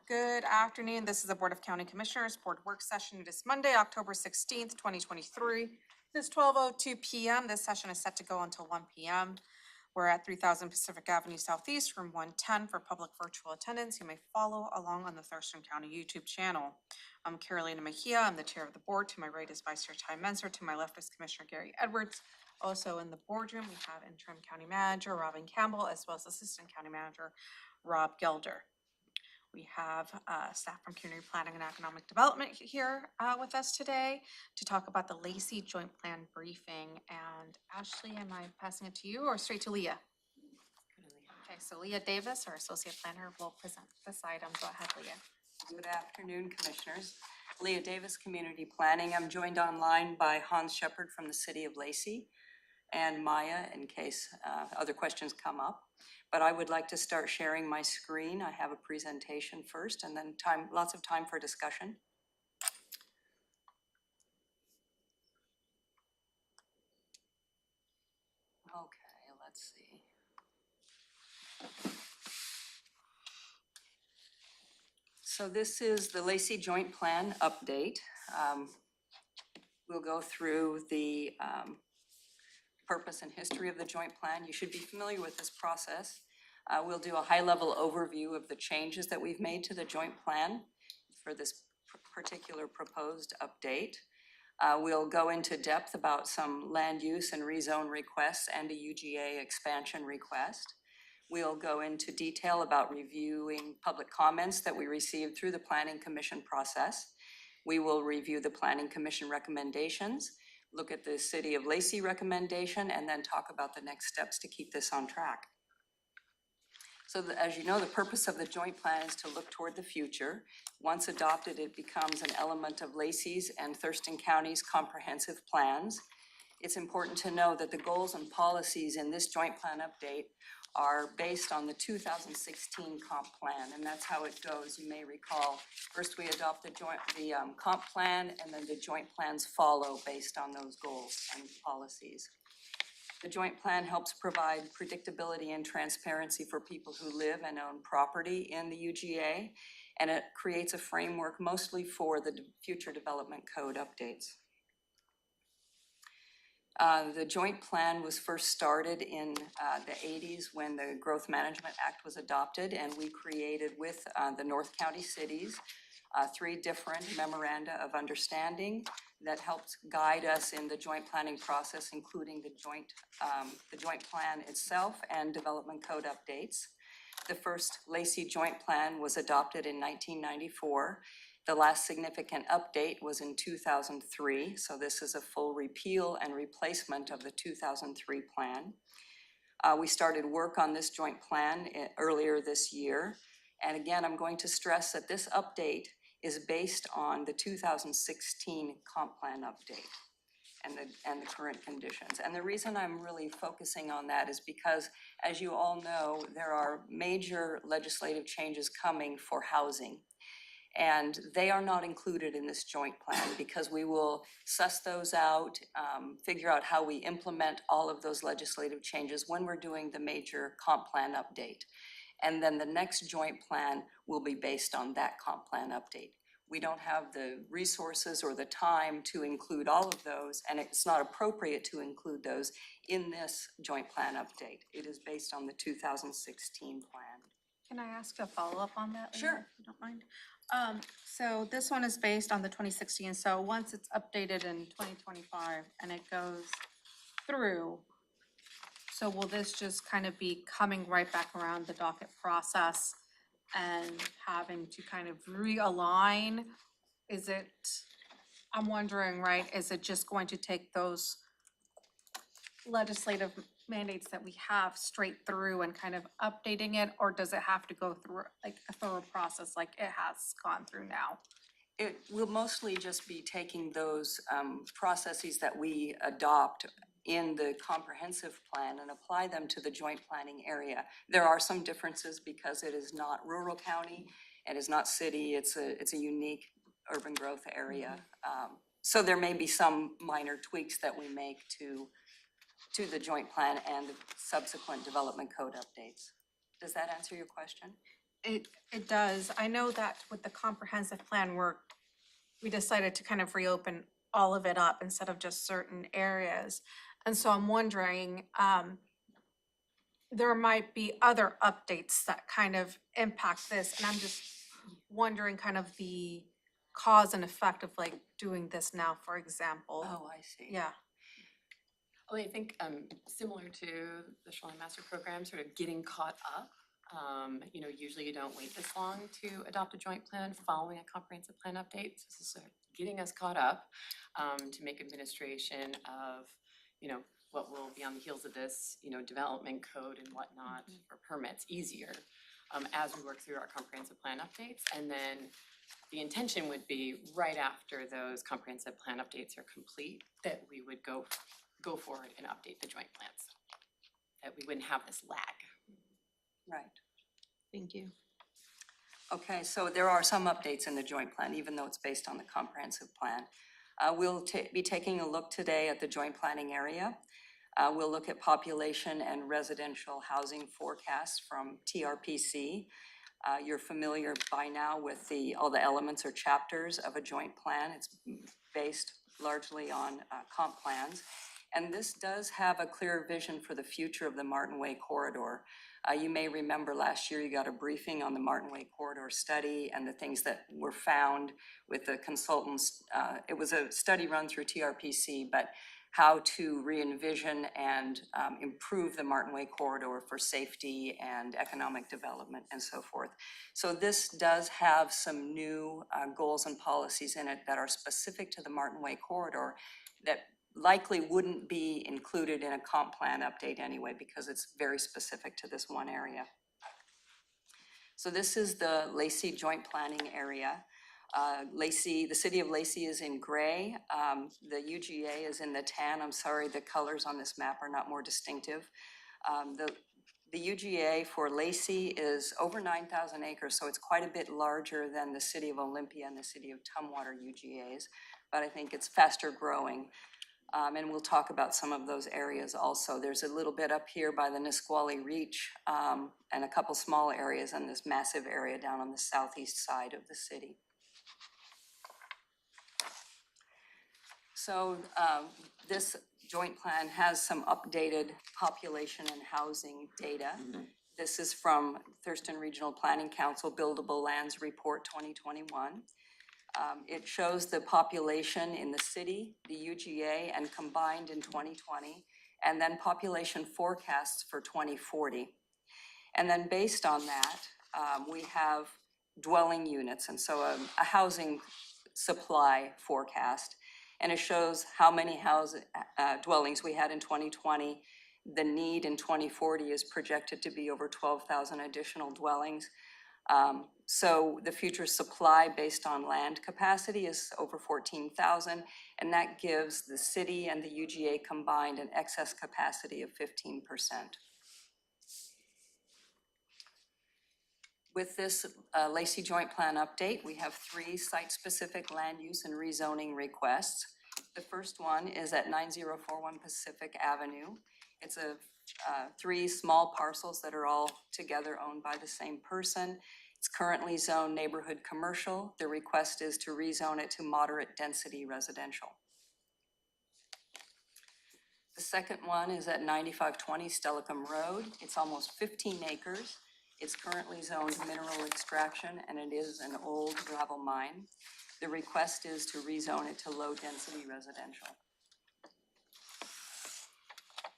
Good afternoon. This is the Board of County Commissioners Board Work Session. It is Monday, October 16th, 2023. It is 12:02 p.m. This session is set to go until 1 p.m. We're at 3000 Pacific Avenue Southeast, room 110 for public virtual attendance. You may follow along on the Thurston County YouTube channel. I'm Carolina Mejia. I'm the chair of the board. To my right is Vice Chair Ty Menzer. To my left is Commissioner Gary Edwards. Also in the boardroom, we have interim county manager Robin Campbell, as well as assistant county manager Rob Gelder. We have staff from Community Planning and Economic Development here with us today to talk about the Lacey Joint Plan Briefing. And Ashley, am I passing it to you or straight to Leah? Okay, so Leah Davis, our Associate Planner, will present this item. Go ahead, Leah. Good afternoon, Commissioners. Leah Davis, Community Planning. I'm joined online by Hans Shepard from the City of Lacey and Maya in case other questions come up. But I would like to start sharing my screen. I have a presentation first and then lots of time for discussion. Okay, let's see. So this is the Lacey Joint Plan update. We'll go through the purpose and history of the joint plan. You should be familiar with this process. We'll do a high-level overview of the changes that we've made to the joint plan for this particular proposed update. We'll go into depth about some land use and rezone requests and a UGA expansion request. We'll go into detail about reviewing public comments that we received through the Planning Commission process. We will review the Planning Commission recommendations, look at the City of Lacey recommendation, and then talk about the next steps to keep this on track. So as you know, the purpose of the joint plan is to look toward the future. Once adopted, it becomes an element of Lacey's and Thurston County's comprehensive plans. It's important to know that the goals and policies in this joint plan update are based on the 2016 comp plan, and that's how it goes. You may recall, first we adopt the comp plan, and then the joint plans follow based on those goals and policies. The joint plan helps provide predictability and transparency for people who live and own property in the UGA, and it creates a framework mostly for the future development code updates. The joint plan was first started in the 80s when the Growth Management Act was adopted, and we created with the North County cities 3 different memoranda of understanding that helped guide us in the joint planning process, including the joint plan itself and development code updates. The first Lacey joint plan was adopted in 1994. The last significant update was in 2003, so this is a full repeal and replacement of the 2003 plan. We started work on this joint plan earlier this year, and again, I'm going to stress that this update is based on the 2016 comp plan update and the current conditions. And the reason I'm really focusing on that is because, as you all know, there are major legislative changes coming for housing. And they are not included in this joint plan because we will suss those out, figure out how we implement all of those legislative changes when we're doing the major comp plan update. And then the next joint plan will be based on that comp plan update. We don't have the resources or the time to include all of those, and it's not appropriate to include those in this joint plan update. It is based on the 2016 plan. Can I ask a follow-up on that, Leah, Sure. if you don't mind? So this one is based on the 2016. So once it's updated in 2025 and it goes through, so will this just kind of be coming right back around the docket process and having to kind of realign? Is it, I'm wondering, right, is it just going to take those legislative mandates that we have straight through and kind of updating it, or does it have to go through like a thorough process like it has gone through now? It will mostly just be taking those processes that we adopt in the comprehensive plan and apply them to the joint planning area. There are some differences because it is not rural county, it is not city, it's a unique urban growth area. So there may be some minor tweaks that we make to the joint plan and the subsequent development code updates. Does that answer your question? It does. I know that with the comprehensive plan, we decided to kind of reopen all of it up instead of just certain areas. And so I'm wondering, there might be other updates that kind of impact this, and I'm just wondering kind of the cause and effect of like doing this now, for example. Oh, I see. Yeah, Well, I think similar to the Shoreline Master Program, sort of getting caught up. Usually you don't wait this long to adopt a joint plan following a comprehensive plan update. So this is sort of getting us caught up to make administration of, what will be on the heels of this, development code and whatnot for permits easier as we work through our comprehensive plan updates. And then the intention would be right after those comprehensive plan updates are complete, that we would go forward and update the joint plans. That we wouldn't have this lag. Right. thank you. Okay, so there are some updates in the joint plan, even though it's based on the comprehensive plan. We'll be taking a look today at the joint planning area. We'll look at population and residential housing forecasts from TRPC. You're familiar by now with all the elements or chapters of a joint plan. It's based largely on comp plans. And this does have a clear vision for the future of the Martin Way corridor. You may remember last year you got a briefing on the Martin Way corridor study and the things that were found with the consultants. It was a study run through TRPC, but how to re-envision and improve the Martin Way corridor for safety and economic development and so forth. So this does have some new goals and policies in it that are specific to the Martin Way corridor that likely wouldn't be included in a comp plan update anyway, because it's very specific to this one area. So this is the Lacey joint planning area. Lacey, the city of Lacey is in gray. The UGA is in the tan. I'm sorry, the colors on this map are not more distinctive. The UGA for Lacey is over 9,000 acres, so it's quite a bit larger than the city of Olympia and the city of Tumwater UGAs, but I think it's faster growing. And we'll talk about some of those areas also. There's a little bit up here by the Nisqually Reach and a couple small areas and this massive area down on the southeast side of the city. So this joint plan has some updated population and housing data. This is from Thurston Regional Planning Council Buildable Lands Report 2021. It shows the population in the city, the UGA, and combined in 2020, and then population forecasts for 2040. And then based on that, we have dwelling units, and so a housing supply forecast. And it shows how many dwellings we had in 2020. The need in 2040 is projected to be over 12,000 additional dwellings. So the future supply based on land capacity is over 14,000, and that gives the city and the UGA combined an excess capacity of 15%. With this Lacey Joint Plan update, we have 3 site-specific land use and rezoning requests. The first one is at 9041 Pacific Avenue. It's 3 small parcels that are all together owned by the same person. It's currently zoned neighborhood commercial. The request is to rezone it to moderate density residential. The second one is at 9520 Stellicum Road. It's almost 15 acres. It's currently zoned mineral extraction, and it is an old gravel mine. The request is to rezone it to low density residential.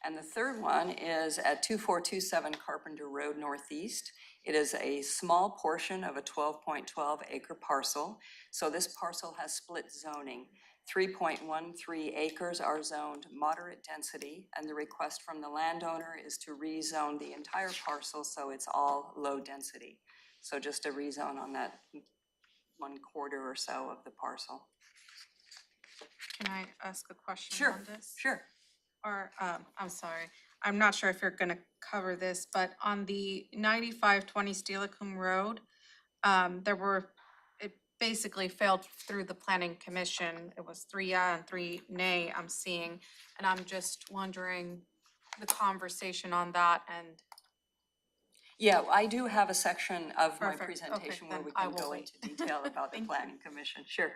And the third one is at 2427 Carpenter Road Northeast. It is a small portion of a 12.12 acre parcel. So this parcel has split zoning. 3.13 acres are zoned moderate density, and the request from the landowner is to rezone the entire parcel so it's all low density. So just a rezone on that 1/4 or so of the parcel. Can I ask a question Sure, on this? sure. Or, I'm sorry, I'm not sure if you're gonna cover this, but on the 9520 Steelicum Road, it basically failed through the planning commission. It was 3 yeah and 3 nay I'm seeing, and I'm just wondering the conversation on that and. Yeah, I do have a section of my Perfect. presentation Okay, where then we I can will go wait. into detail about the Thank you. planning commission, sure.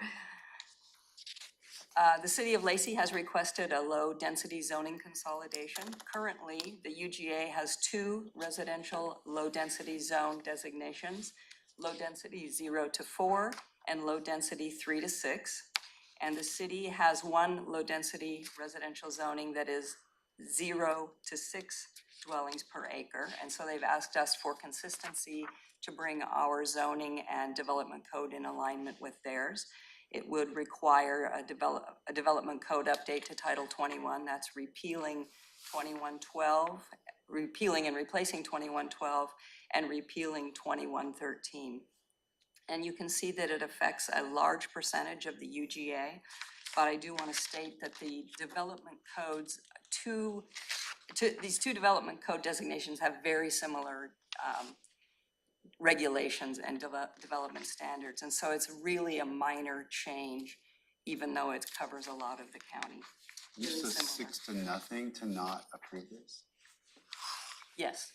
The city of Lacey has requested a low-density zoning consolidation. Currently, the UGA has 2 residential low-density zone designations, low-density 0 to 4 and low-density 3 to 6. And the city has 1 low-density residential zoning that is 0 to 6 dwellings per acre. And so they've asked us for consistency to bring our zoning and development code in alignment with theirs. It would require a development code update to Title 21. That's repealing 2112, repealing and replacing 2112, and repealing 2113. And you can see that it affects a large percentage of the UGA, but I do want to state that the development codes, these 2 development code designations have very similar regulations and development standards. And so it's really a minor change, even though it covers a lot of the county. You Really said similar. 6-0 to not approve this? Yes.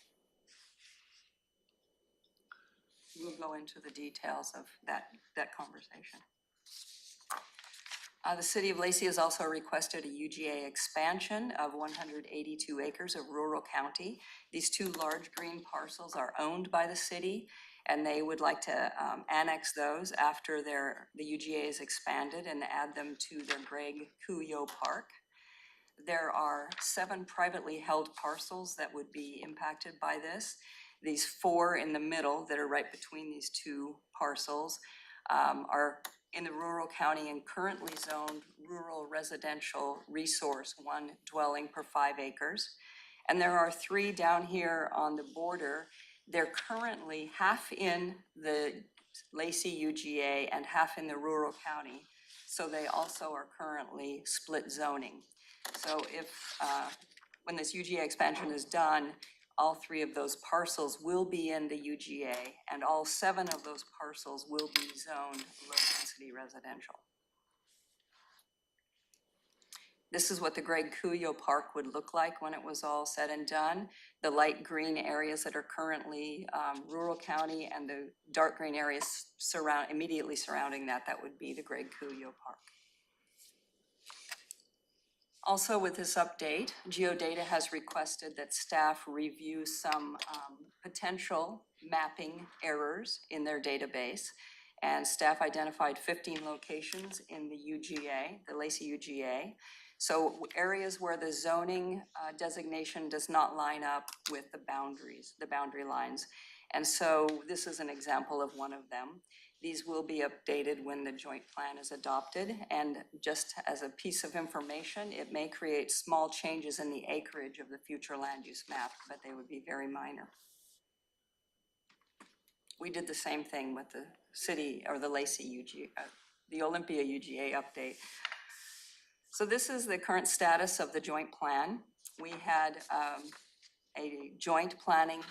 We'll go into the details of that conversation. The city of Lacey has also requested a UGA expansion of 182 acres of rural county. These 2 large green parcels are owned by the city, and they would like to annex those after the UGA is expanded and add them to their Greg Cuyo Park. There are 7 privately held parcels that would be impacted by this. These 4 in the middle that are right between these 2 parcels are in the rural county and currently zoned rural residential resource, 1 dwelling per 5 acres. And there are 3 down here on the border. They're currently half in the Lacey UGA and half in the rural county. So they also are currently split zoning. So if, when this UGA expansion is done, all 3 of those parcels will be in the UGA, and all 7 of those parcels will be zoned low-density residential. This is what the Greg Cuyo Park would look like when it was all said and done. The light green areas that are currently rural county and the dark green areas immediately surrounding that would be the Greg Cuyo Park. Also with this update, Geodata has requested that staff review some potential mapping errors in their database. And staff identified 15 locations in the UGA, the Lacey UGA. So areas where the zoning designation does not line up with the boundaries, the boundary lines. And so this is an example of one of them. These will be updated when the joint plan is adopted, and just as a piece of information, it may create small changes in the acreage of the future land use map, but they would be very minor. We did the same thing with the city, or the Lacey UGA, the Olympia UGA update. So this is the current status of the joint plan. We had a joint planning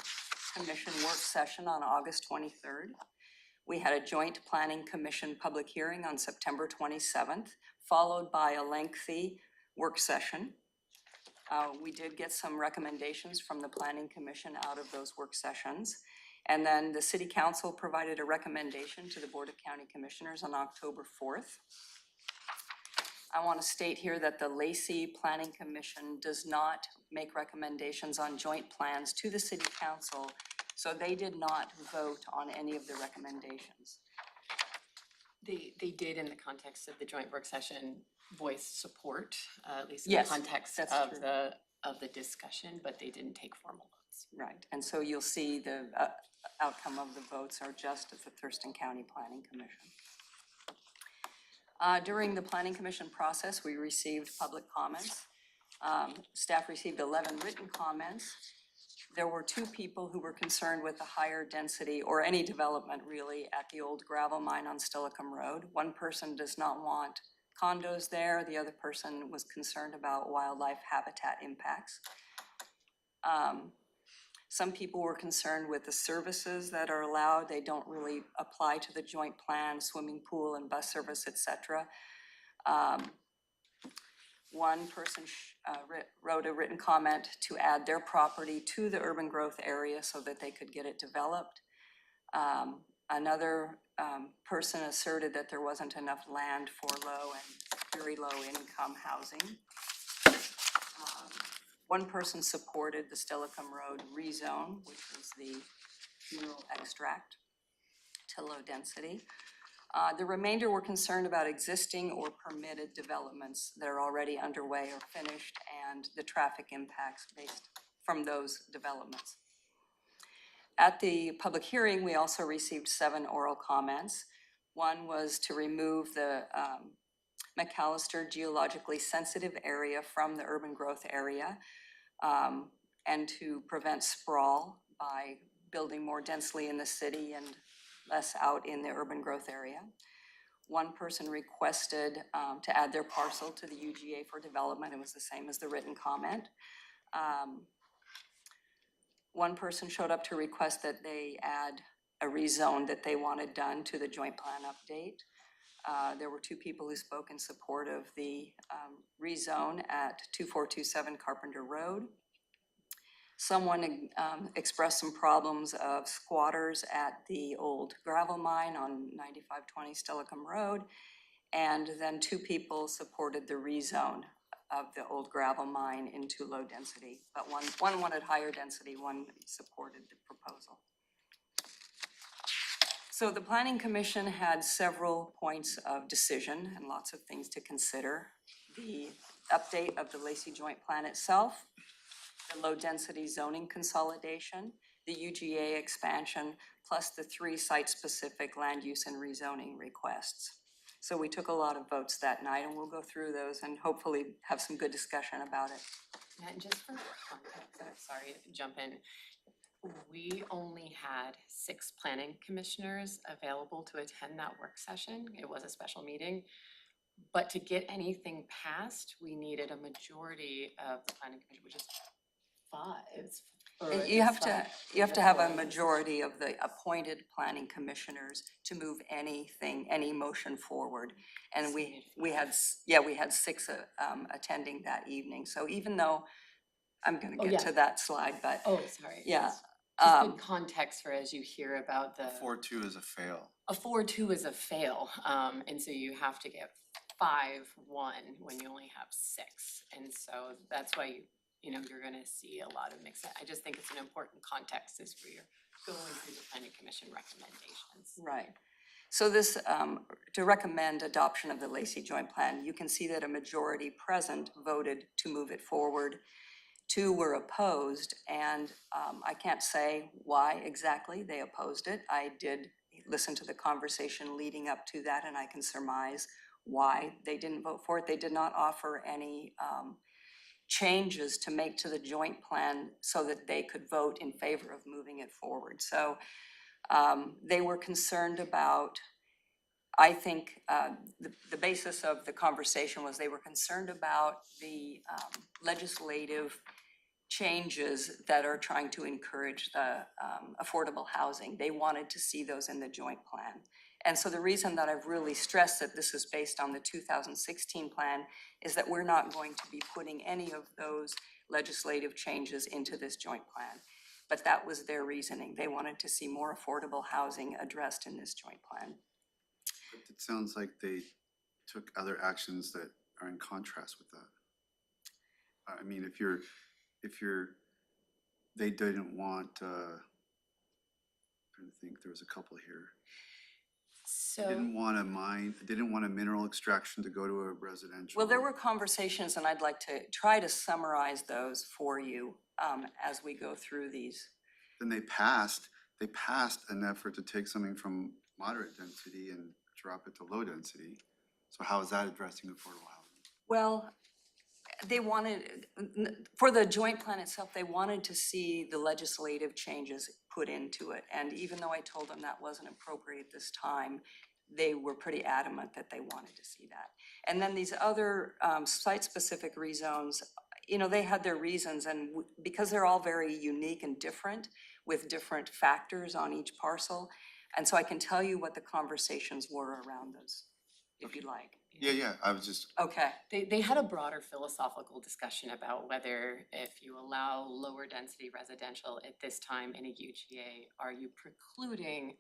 commission work session on August 23rd. We had a joint planning commission public hearing on September 27th, followed by a lengthy work session. We did get some recommendations from the planning commission out of those work sessions. And then the city council provided a recommendation to the Board of County Commissioners on October 4th. I want to state here that the Lacey Planning Commission does not make recommendations on joint plans to the city council, so they did not vote on any of the recommendations. They did, in the context of the joint work session, voice support, at least in Yes, the context that's of true. the discussion, but they didn't take formal votes. Right, and so you'll see the outcome of the votes are just at the Thurston County Planning Commission. During the Planning Commission process, we received public comments. Staff received 11 written comments. There were 2 people who were concerned with the higher density, or any development really, at the old gravel mine on Stillicum Road. One person does not want condos there. The other person was concerned about wildlife habitat impacts. Some people were concerned with the services that are allowed. They don't really apply to the joint plan, swimming pool and bus service, et cetera. One person wrote a written comment to add their property to the urban growth area so that they could get it developed. Another person asserted that there wasn't enough land for low and very low income housing. One person supported the Stillicum Road rezone, which was the mineral extract to low density. The remainder were concerned about existing or permitted developments that are already underway or finished and the traffic impacts based from those developments. At the public hearing, we also received 7 oral comments. One was to remove the McAllister geologically sensitive area from the urban growth area and to prevent sprawl by building more densely in the city and less out in the urban growth area. One person requested to add their parcel to the UGA for development. It was the same as the written comment. One person showed up to request that they add a rezone that they wanted done to the joint plan update. There were 2 people who spoke in support of the rezone at 2427 Carpenter Road. Someone expressed some problems of squatters at the old gravel mine on 9520 Stillicum Road. And then 2 people supported the rezone of the old gravel mine into low density. But one wanted higher density, one supported the proposal. So the Planning Commission had several points of decision and lots of things to consider. The update of the Lacey Joint Plan itself, the low-density zoning consolidation, the UGA expansion, plus the 3 site-specific land use and rezoning requests. So we took a lot of votes that night, and we'll go through those and hopefully have some good discussion about it. Yeah, and just for context, I'm sorry to jump in. We only had 6 planning commissioners available to attend that work session. It was a special meeting. But to get anything passed, we needed a majority of the planning commission, which is 5. And you have to have a majority of the appointed planning commissioners to move anything, any motion forward. And we had 6 attending that evening. So even though I'm going to get to that slide, but Oh, sorry. yeah. Just good context for as you hear about the 4-2 is a fail. a 4-2 is a fail, and so you have to get 5-1 when you only have 6, and so that's why you're going to see a lot of mix. I just think it's an important context as we're going through the planning commission recommendations. Right. So this, to recommend adoption of the Lacey Joint Plan, you can see that a majority present voted to move it forward. 2 were opposed, and I can't say why exactly they opposed it. I did listen to the conversation leading up to that, and I can surmise why they didn't vote for it. They did not offer any changes to make to the joint plan so that they could vote in favor of moving it forward. So they were concerned about, I think the basis of the conversation was they were concerned about the legislative changes that are trying to encourage the affordable housing. They wanted to see those in the joint plan. And so the reason that I've really stressed that this is based on the 2016 plan is that we're not going to be putting any of those legislative changes into this joint plan. But that was their reasoning. They wanted to see more affordable housing addressed in this joint plan. But it sounds like they took other actions that are in contrast with that. I mean, they didn't want, I'm trying to think, there was a couple here. So Didn't want a mineral extraction to go to a residential. Well, there were conversations, and I'd like to try to summarize those for you as we go through these. Then they passed an effort to take something from moderate density and drop it to low density. So how is that addressing affordable housing? Well, they wanted, for the joint plan itself, they wanted to see the legislative changes put into it. And even though I told them that wasn't appropriate this time, they were pretty adamant that they wanted to see that. And then these other site-specific rezones, they had their reasons, and because they're all very unique and different with different factors on each parcel. And so I can tell you what the conversations were around those, if you like. Yeah, I was just, Okay, They had a broader philosophical discussion about whether if you allow lower density residential at this time in a UGA, are you precluding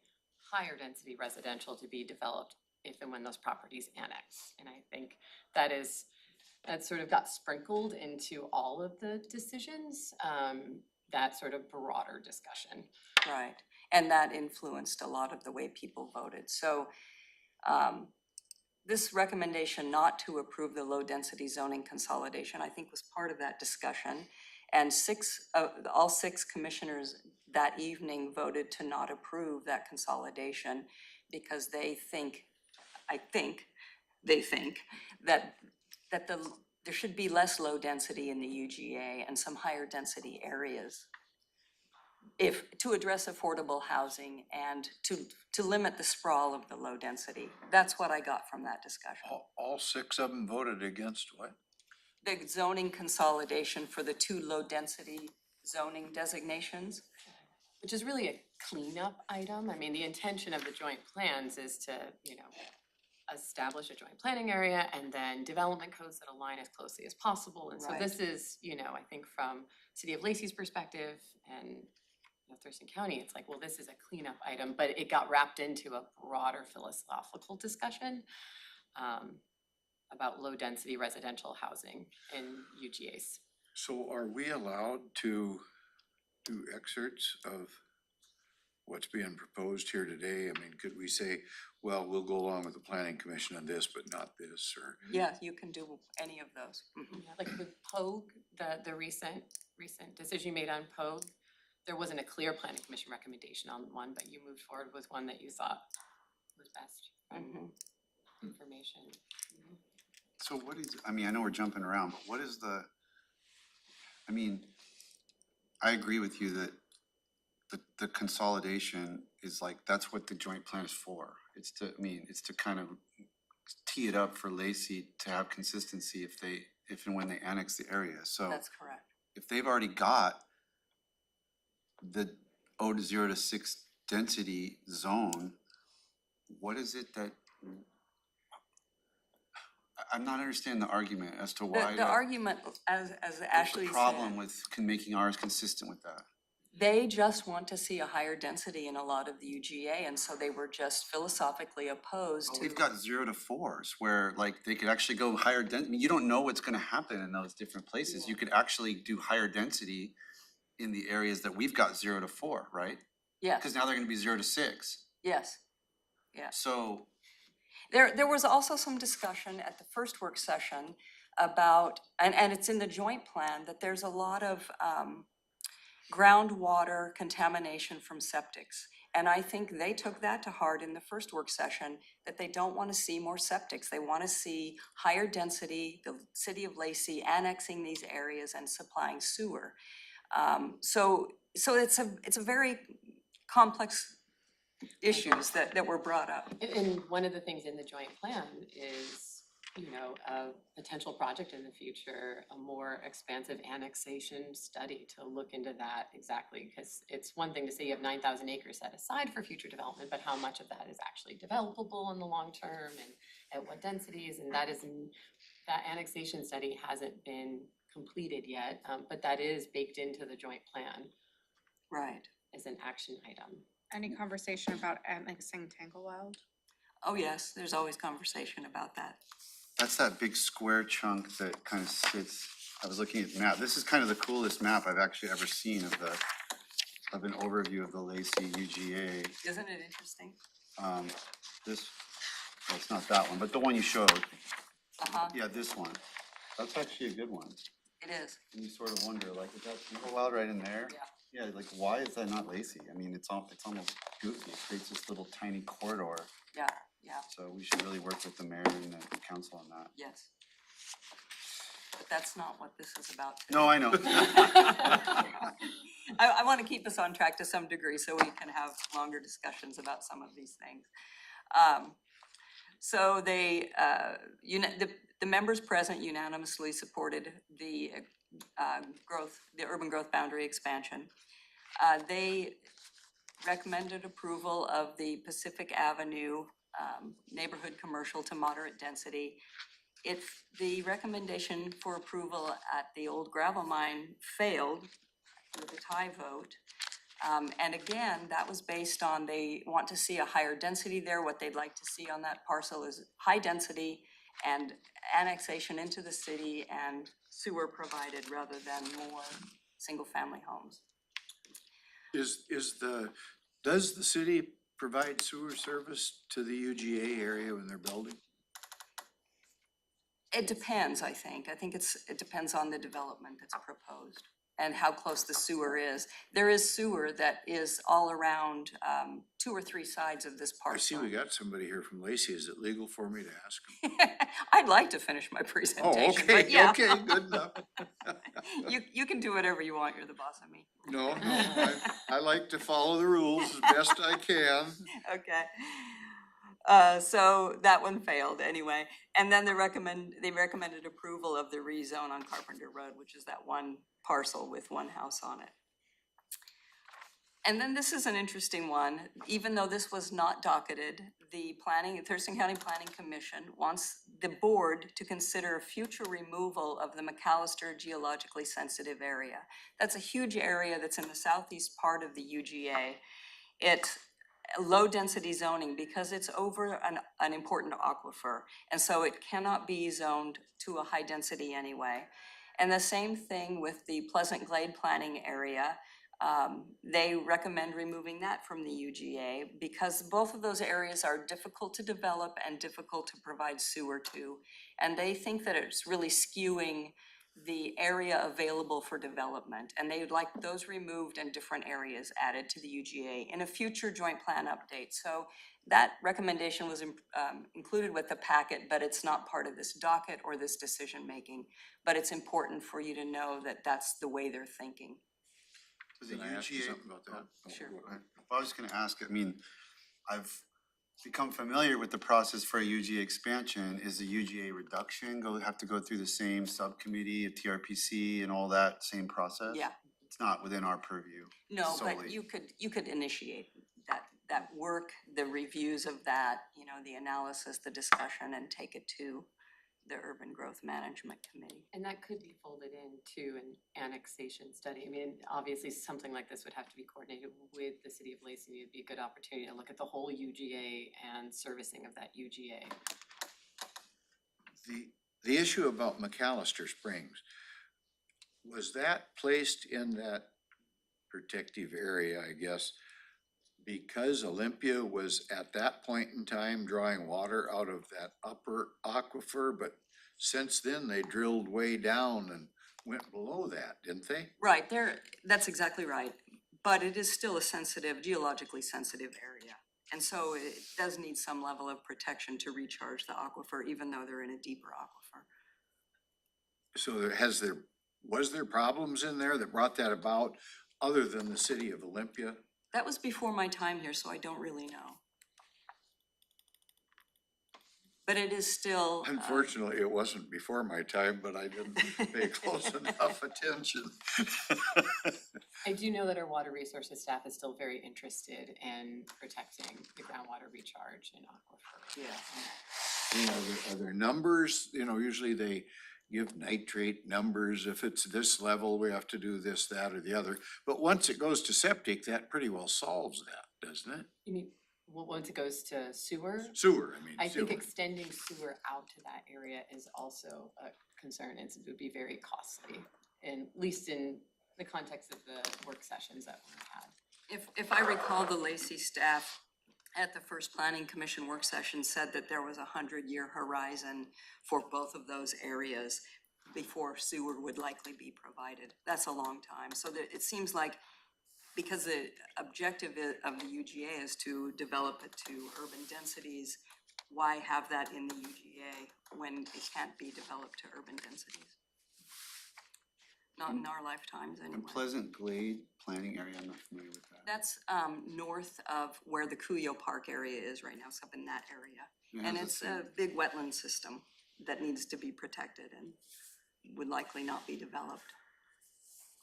higher density residential to be developed if and when those properties annex? And I think that sort of got sprinkled into all of the decisions, that sort of broader discussion. right. And that influenced a lot of the way people voted. So this recommendation not to approve the low-density zoning consolidation, I think, was part of that discussion. And all six commissioners that evening voted to not approve that consolidation because they think that there should be less low density in the UGA and some higher density areas to address affordable housing and to limit the sprawl of the low density. That's what I got from that discussion. All six of them voted against what? The zoning consolidation for the two low density zoning designations. Which is really a cleanup item. I mean, the intention of the joint plans is to, establish a joint planning area and then development codes that align as closely as possible. And so Right. this is, I think from City of Lacey's perspective and Thurston County, it's like, well, this is a cleanup item, but it got wrapped into a broader philosophical discussion about low density residential housing in UGAs. So are we allowed to do excerpts of what's being proposed here today? I mean, could we say, well, we'll go along with the planning commission on this, but not this, or? Yeah, you can do any of those. Mhm. Yeah, like with POG, the recent decision you made on POG, there wasn't a clear planning commission recommendation on one, but you moved forward with one that you thought was best from Mhm. information. so what is, I mean, I know we're jumping around, but what is I mean, I agree with you that the consolidation is like, that's what the joint plan is for. It's to kind of tee it up for Lacey to have consistency if and when they annex the area. So That's correct. if they've already got the 0 to 6 density zone, what is it that, I'm not understanding the argument as to why. The argument, as Ashley The problem said, with making ours consistent with that. they just want to see a higher density in a lot of the UGA, and so they were just philosophically opposed But to. we've got 0 to 4s where like they could actually go higher density. I mean, you don't know what's gonna happen in those different places. You could actually do higher density in the areas that we've got 0 to 4, right? Yes, Cause now they're gonna be 0 to 6. yes. So, There was also some discussion at the first work session about, and it's in the joint plan, that there's a lot of groundwater contamination from septics. And I think they took that to heart in the first work session, that they don't want to see more septics. They want to see higher density, the city of Lacey annexing these areas and supplying sewer. So it's a very complex issues that were brought up. And one of the things in the joint plan is, a potential project in the future, a more expansive annexation study to look into that exactly, because it's one thing to say you have 9,000 acres set aside for future development, but how much of that is actually developable in the long term and at what densities, and that annexation study hasn't been completed yet, but that is baked into the joint plan Right. as an action item. Any conversation about annexing Tanglewild? Oh, yes, there's always conversation about that. that's that big square chunk that kind of sits, I was looking at the map. This is kind of the coolest map I've actually ever seen of an overview of the Lacey UGA. Isn't it interesting? Well, it's not that one, but the one you showed. Uh-huh, Yeah, this one. That's actually a good one. it is. And you sort of wonder, like, is that Tanglewild right in there? Yeah. Yeah, like, why is that not Lacey? I mean, it's almost goofy. It creates this little tiny corridor. Yeah, yeah, So we should really work with the mayor and the council on that. yes. But that's not what this is about today. No, I know. I want to keep us on track to some degree so we can have longer discussions about some of these things. So the members present unanimously supported the urban growth boundary expansion. They recommended approval of the Pacific Avenue neighborhood commercial to moderate density. If the recommendation for approval at the old gravel mine failed with a tie vote, and again, that was based on they want to see a higher density there. What they'd like to see on that parcel is high density and annexation into the city and sewer provided rather than more single-family homes. Does the city provide sewer service to the UGA area when they're building? It depends, I think. It depends on the development that's proposed and how close the sewer is. There is sewer that is all around 2 or 3 sides of this I see parcel. we got somebody here from Lacey. Is it legal for me to ask him? I'd like to finish my Oh, presentation, okay, but yeah. okay, good enough. You can do whatever you want. You're the boss of me. No, I like to follow the rules as best I can. Okay. So that one failed anyway. And then they recommended approval of the rezone on Carpenter Road, which is that one parcel with one house on it. And then this is an interesting one. Even though this was not docketed, the Thurston County Planning Commission wants the board to consider future removal of the McAllister geologically sensitive area. That's a huge area that's in the southeast part of the UGA. It's low density zoning because it's over an important aquifer. And so it cannot be zoned to a high density anyway. And the same thing with the Pleasant Glade planning area. They recommend removing that from the UGA because both of those areas are difficult to develop and difficult to provide sewer to. And they think that it's really skewing the area available for development. And they would like those removed and different areas added to the UGA in a future joint plan update. So that recommendation was included with the packet, but it's not part of this docket or this decision making. But it's important for you to know that that's the way they're thinking. So the Can I ask you UGA something about that? Sure. I was just gonna ask, I mean, I've become familiar with the process for a UGA expansion. Is the UGA reduction have to go through the same subcommittee, a TRPC and all that same process? Yeah. It's not within our purview. No, but solely. you could initiate that work, the reviews of that, the analysis, the discussion, and take it to the Urban Growth Management Committee. And that could be folded into an annexation study. I mean, obviously, something like this would have to be coordinated with the city of Lacey. It'd be a good opportunity to look at the whole UGA and servicing of that UGA. The issue about McAllister Springs, was that placed in that protective area, I guess, because Olympia was at that point in time drawing water out of that upper aquifer, but since then they drilled way down and went below that, didn't they? Right, that's exactly right. But it is still a geologically sensitive area. And so it does need some level of protection to recharge the aquifer, even though they're in a deeper aquifer. So was there problems in there that brought that about, other than the city of Olympia? That was before my time here, so I don't really know. But it is still. Unfortunately, it wasn't before my time, but I didn't pay close enough attention. I do know that our water resources staff is still very interested in protecting the groundwater recharge in aquifer. Yeah. Are there numbers, usually they give nitrate numbers. If it's this level, we have to do this, that, or the other. But once it goes to septic, that pretty well solves that, doesn't it? You mean, well, once it goes to sewer? Sewer, I think sewer. extending sewer out to that area is also a concern, and it would be very costly, and at least in the context of the work sessions that we've had. If I recall, the Lacey staff at the first Planning Commission work session said that there was 100-year horizon for both of those areas before sewer would likely be provided. That's a long time. So that it seems like, because the objective of the UGA is to develop it to urban densities, why have that in the UGA when it can't be developed to urban densities? Not in our lifetimes anyway. And Pleasant Glade planning area, I'm not familiar with that. That's north of where the Cuyo Park area is right now. It's up in that area. Yeah, And that's it's a big wetland system that needs to be protected and would likely not be developed.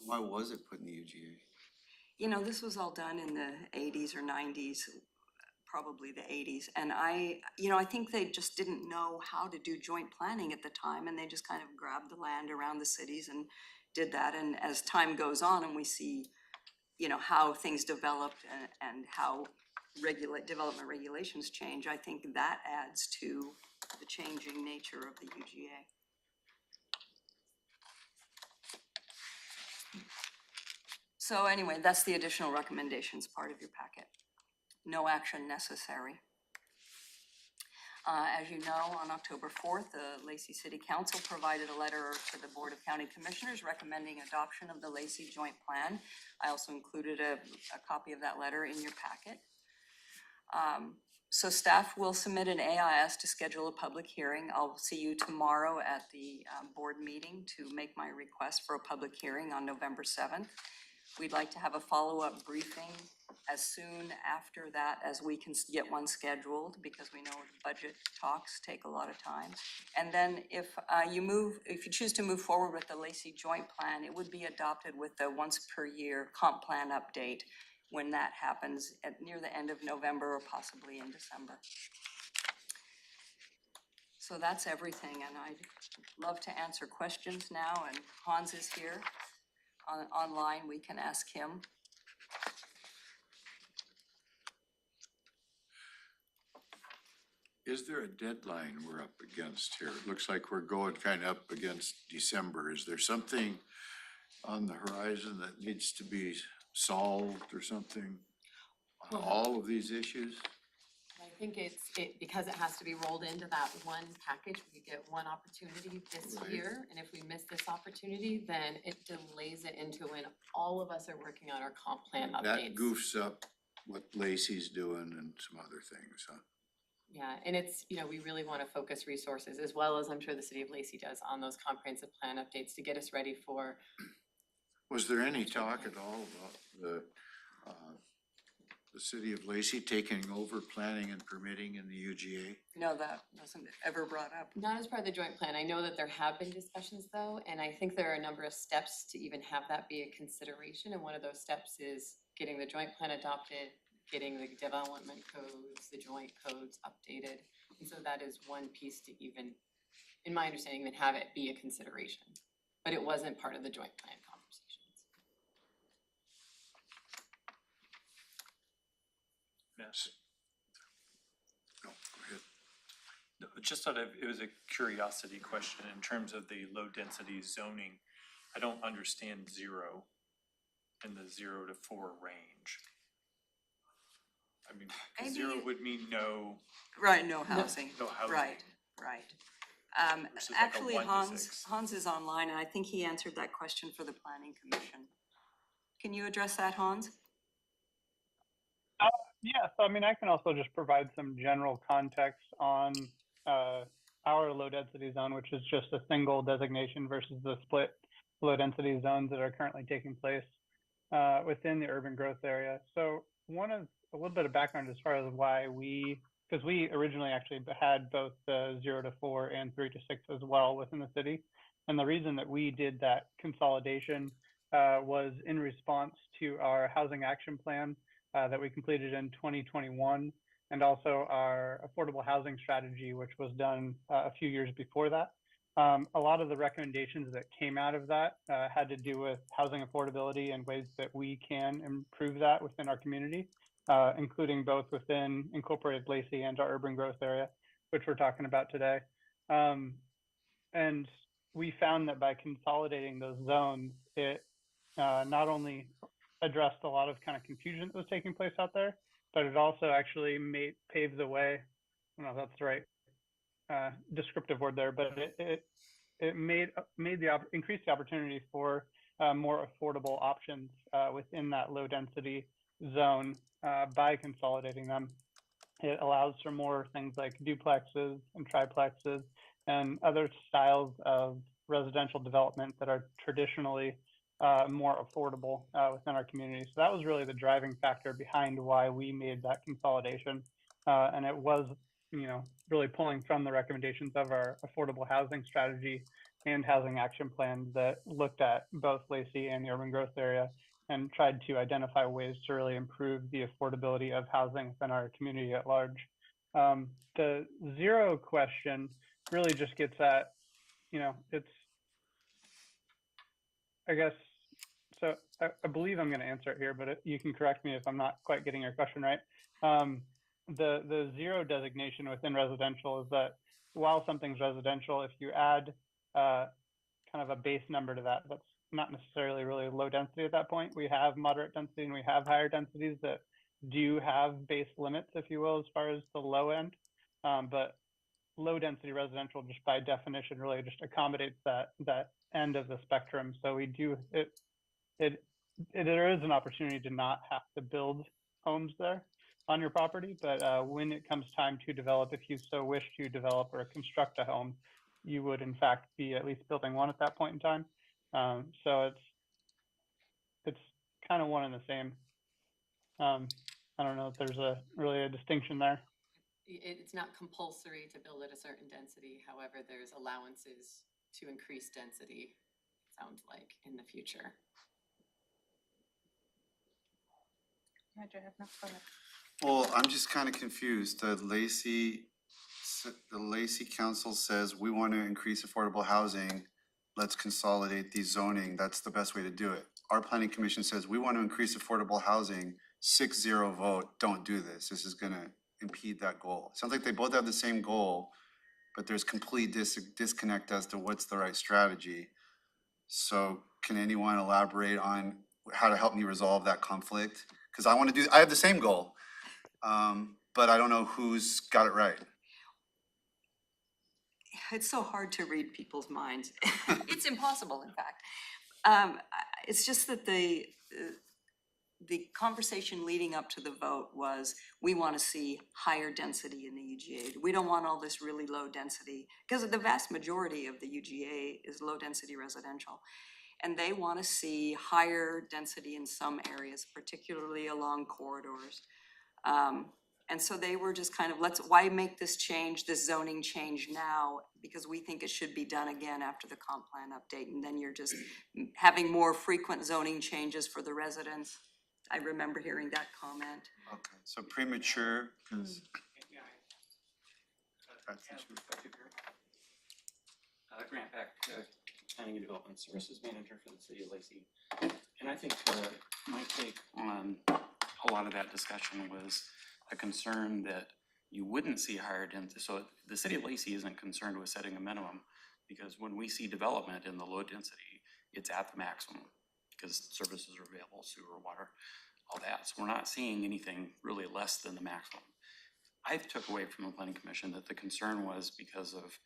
Why was it put in the UGA? This was all done in the 80s or 90s probably the 80s. And I think they just didn't know how to do joint planning at the time, and they just kind of grabbed the land around the cities and did that. And as time goes on and we see, how things developed and how development regulations change, I think that adds to the changing nature of the UGA. So anyway, that's the additional recommendations part of your packet. No action necessary. As you know, on October 4th, the Lacey City Council provided a letter to the Board of County Commissioners recommending adoption of the Lacey Joint Plan. I also included a copy of that letter in your packet. So staff will submit an AIS to schedule a public hearing. I'll see you tomorrow at the board meeting to make my request for a public hearing on November 7th. We'd like to have a follow-up briefing as soon after that as we can get one scheduled, because we know budget talks take a lot of time. And then if you choose to move forward with the Lacey Joint Plan, it would be adopted with the once per year comp plan update when that happens near the end of November or possibly in December. So that's everything, and I'd love to answer questions now, and Hans is here. Online, we can ask him. Is there a deadline we're up against here? It looks like we're going kind of up against December. Is there something on the horizon that needs to be solved or something on all of these issues? I think because it has to be rolled into that one package, we get one opportunity this Right. year. And if we miss this opportunity, then it delays it into when all of us are working on our comp plan updates. That goofs up what Lacey's doing and some other things, huh? Yeah, and it's, we really want to focus resources, as well as I'm sure the city of Lacey does, on those comprehensive plan updates to get us ready for. Was there any talk at all about the city of Lacey taking over planning and permitting in the UGA? No, that wasn't ever brought up. Not as part of the joint plan. I know that there have been discussions though, and I think there are a number of steps to even have that be a consideration. And one of those steps is getting the joint plan adopted, getting the development codes, the joint codes updated. And so that is one piece to even, in my understanding, even have it be a consideration. But it wasn't part of the joint plan conversations. Yes. No, go ahead. No, just thought it was a curiosity question in terms of the low density zoning. I don't understand 0 in the 0 to 4 range. I mean, 'cause Maybe 0 would mean no Right, no housing. housing. Right. Versus like a Actually, 1 to 6. Hans is online, and I think he answered that question for the Planning Commission. Can you address that, Hans? Yeah, so I mean, I can also just provide some general context on our low density zone, which is just a single designation versus the split low density zones that are currently taking place within the urban growth area. So a little bit of background as far as why because we originally actually had both the 0 to 4 and 3 to 6 as well within the city. And the reason that we did that consolidation was in response to our housing action plan that we completed in 2021, and also our affordable housing strategy, which was done a few years before that. A lot of the recommendations that came out of that had to do with housing affordability and ways that we can improve that within our community, including both within Incorporated Lacey and our urban growth area, which we're talking about today. And we found that by consolidating those zones, it not only addressed a lot of kind of confusion that was taking place out there, but it also actually paved the way. I don't know if that's the right descriptive word there, but it increased the opportunity for more affordable options within that low density zone by consolidating them. It allows for more things like duplexes and triplexes and other styles of residential development that are traditionally more affordable within our community. So that was really the driving factor behind why we made that consolidation. And it was, really pulling from the recommendations of our affordable housing strategy and housing action plan that looked at both Lacey and the urban growth area and tried to identify ways to really improve the affordability of housing within our community at large. The zero question really just gets at, it's, I guess, so I believe I'm going to answer it here, but you can correct me if I'm not quite getting your question right. The zero designation within residential is that while something's residential, if you add kind of a base number to that, that's not necessarily really low density at that point. We have moderate density and we have higher densities that do have base limits, if you will, as far as the low end. But low density residential, just by definition, really just accommodates that end of the spectrum. So we do there is an opportunity to not have to build homes there on your property, but when it comes time to develop, if you so wish to develop or construct a home, you would in fact be at least building one at that point in time. So it's kind of one and the same. I don't know if there's really a distinction there. It's not compulsory to build at a certain density, however, there's allowances to increase density, sounds like, in the future. Yeah, Jay, have no comment. Well, I'm just kind of confused. The Lacey Council says we want to increase affordable housing. Let's consolidate the zoning. That's the best way to do it. Our planning commission says we want to increase affordable housing. 6-0 vote. Don't do this. This is going to impede that goal. It sounds like they both have the same goal, but there's complete disconnect as to what's the right strategy. So can anyone elaborate on how to help me resolve that conflict? Because I have the same goal, but I don't know who's got it right. It's so hard to read people's minds. It's impossible, in fact. It's just that the conversation leading up to the vote was, we want to see higher density in the UGA. We don't want all this really low density, because the vast majority of the UGA is low density residential. And they want to see higher density in some areas, particularly along corridors. And so they were just kind of, why make this change, this zoning change now? Because we think it should be done again after the comp plan update. And then you're just having more frequent zoning changes for the residents. I remember hearing that comment. Okay, so premature, because Grant Beck, Planning and Development Services Manager for the City of Lacey. And I think my take on a lot of that discussion was a concern that you wouldn't see higher density. So the City of Lacey isn't concerned with setting a minimum, because when we see development in the low density, it's at the maximum because services are available, sewer, water, all that. So we're not seeing anything really less than the maximum. I took away from the Planning Commission that the concern was because of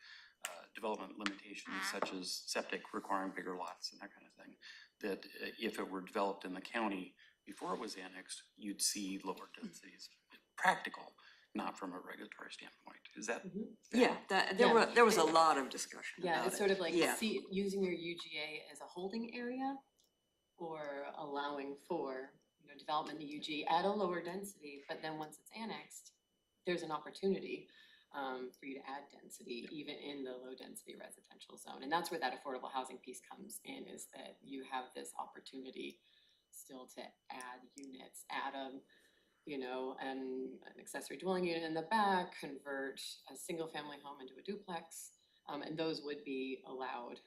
development limitations such as septic requiring bigger lots and that kind of thing, that if it were developed in the county before it was annexed, you'd see lower densities. Practical, not from a regulatory standpoint. Is that? Yeah, there was a lot of discussion Yeah, about it's sort of like Yeah. using your UGA as a holding area, or allowing for development in the UG at a lower density, but then once it's annexed, there's an opportunity for you to add density even in the low density residential zone. And that's where that affordable housing piece comes in, is that you have this opportunity still to add units, add an accessory dwelling unit in the back, convert a single family home into a duplex, and those would be allowed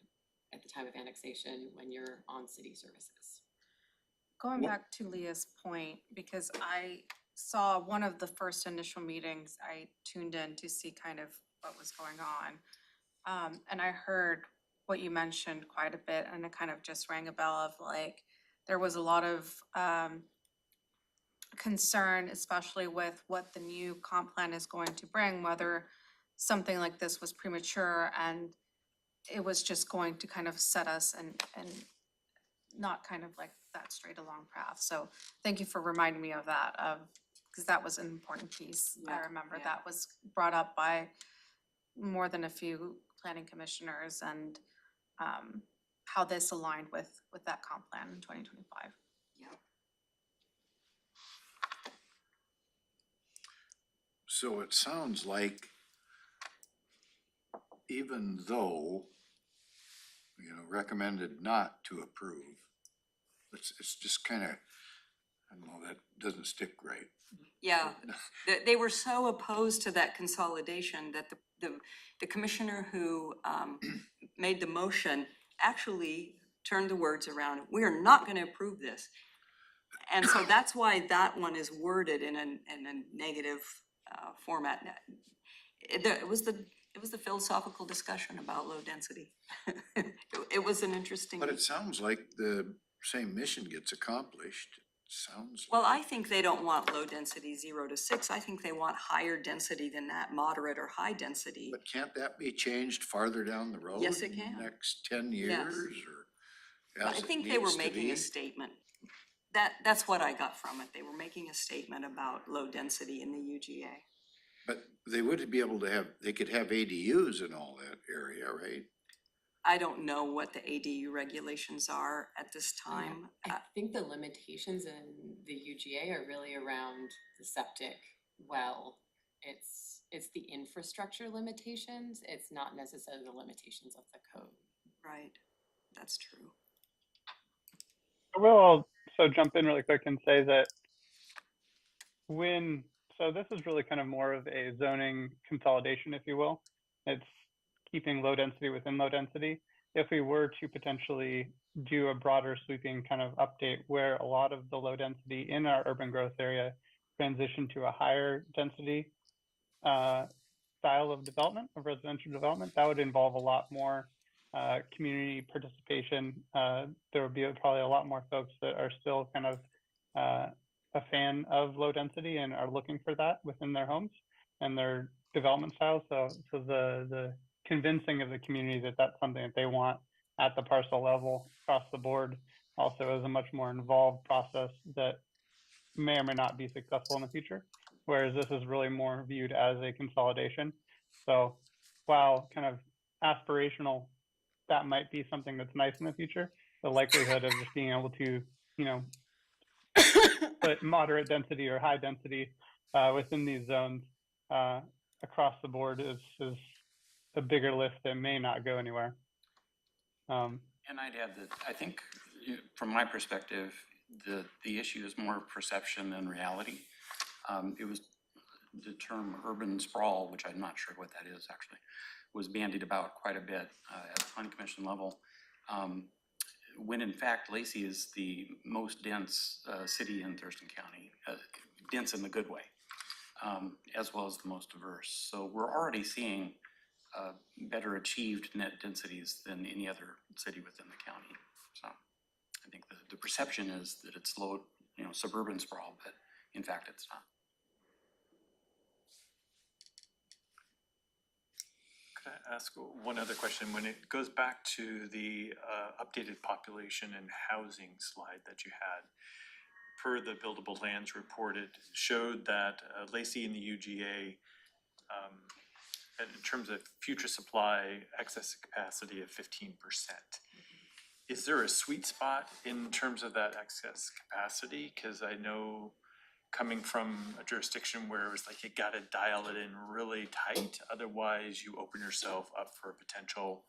at the time of annexation when you're on city services. Going back to Leah's point, because I saw one of the first initial meetings, I tuned in to see kind of what was going on. And I heard what you mentioned quite a bit, and it kind of just rang a bell of like, there was a lot of concern, especially with what the new comp plan is going to bring, whether something like this was premature and it was just going to kind of set us and not kind of like that straight along path. So thank you for reminding me of that, because that was an important piece. I remember that was brought up by more than a few planning commissioners, and how this aligned with that comp plan in 2025. So it sounds like even though, recommended not to approve, It's just kind of, I don't know, that doesn't stick right. Yeah, they were so opposed to that consolidation that the commissioner who made the motion actually turned the words around. We are not gonna approve this. And so that's why that one is worded in a negative format. It was the philosophical discussion about low density. It was an interesting. But it sounds like the same mission gets accomplished. Sounds. Well, I think they don't want low density 0 to 6. I think they want higher density than that, moderate or high density. But can't that be changed farther down the road? Yes, it can. Next 10 years or But I as it think they were needs to making be? a statement. That's what I got from it. They were making a statement about low density in the UGA. But they would be able to have, they could have ADUs in all that area, right? I don't know what the ADU regulations are at this time. I think the limitations in the UGA are really around the septic well. It's the infrastructure limitations, it's not necessarily the limitations of the code. Right, that's true. I will also jump in really quick and say that so this is really kind of more of a zoning consolidation, if you will. It's keeping low density within low density. If we were to potentially do a broader sweeping kind of update where a lot of the low density in our urban growth area transition to a higher density style of development, of residential development, that would involve a lot more community participation. There would be probably a lot more folks that are still kind of a fan of low density and are looking for that within their homes and their development styles. So the convincing of the community that that's something that they want at the parcel level across the board also is a much more involved process that may or may not be successful in the future. Whereas this is really more viewed as a consolidation. So while kind of aspirational, that might be something that's nice in the future, the likelihood of just being able to, put moderate density or high density within these zones across the board is a bigger lift that may not go anywhere. And I'd add that I think, from my perspective, the issue is more perception than reality. It was the term urban sprawl, which I'm not sure what that is actually, was bandied about quite a bit at the planning commission level. When in fact Lacey is the most dense city in Thurston County, dense in the good way, as well as the most diverse. So we're already seeing better achieved net densities than any other city within the county. So I think the perception is that it's low, suburban sprawl, but in fact it's not. Could I ask one other question? When it goes back to the updated population and housing slide that you had, per the buildable lands report, it showed that Lacey in the UGA, in terms of future supply, excess capacity of 15%. Is there a sweet spot in terms of that excess capacity? Because I know coming from a jurisdiction where it was like you gotta dial it in really tight, otherwise you open yourself up for a potential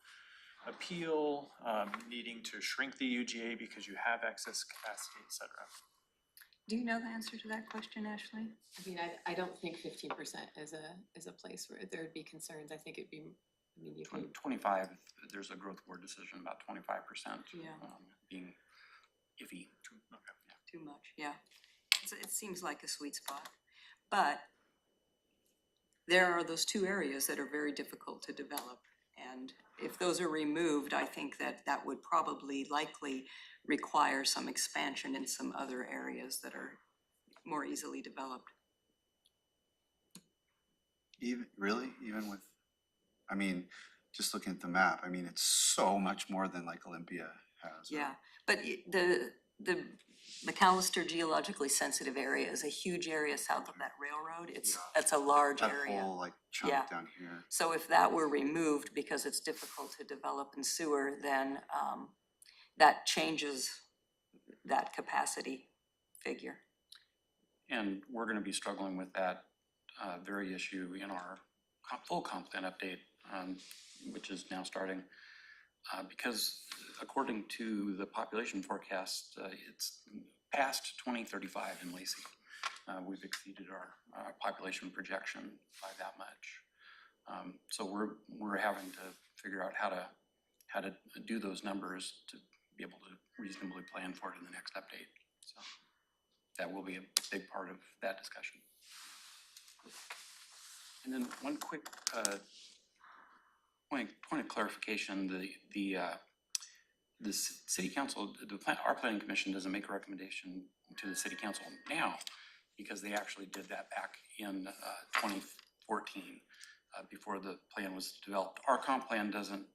appeal, needing to shrink the UGA because you have excess capacity, et cetera. Do you know the answer to that question, Ashley? I mean, I don't think 15% is a place where there would be concerns. I think it'd be, you can, 25, there's a growth board decision about 25% Yeah. Being iffy. Too much, yeah. It seems like a sweet spot. But there are those two areas that are very difficult to develop. And if those are removed, I think that would probably likely require some expansion in some other areas that are more easily developed. Even with, I mean, just looking at the map, I mean, it's so much more than like Olympia has. Yeah, but the McAllister geologically sensitive area is a huge area south of that railroad. That's a large That area. whole like chunk Yeah. down here. So if that were removed because it's difficult to develop in sewer, then that changes that capacity figure. And we're gonna be struggling with that very issue in our full comp plan update, which is now starting. Because according to the population forecast, it's past 2035 in Lacey. We've exceeded our population projection by that much. So we're having to figure out how to do those numbers to be able to reasonably plan for it in the next update. So that will be a big part of that discussion. And then one quick point of clarification: the city council, our planning commission doesn't make a recommendation to the city council now, because they actually did that back in 2014 before the plan was developed. Our comp plan doesn't.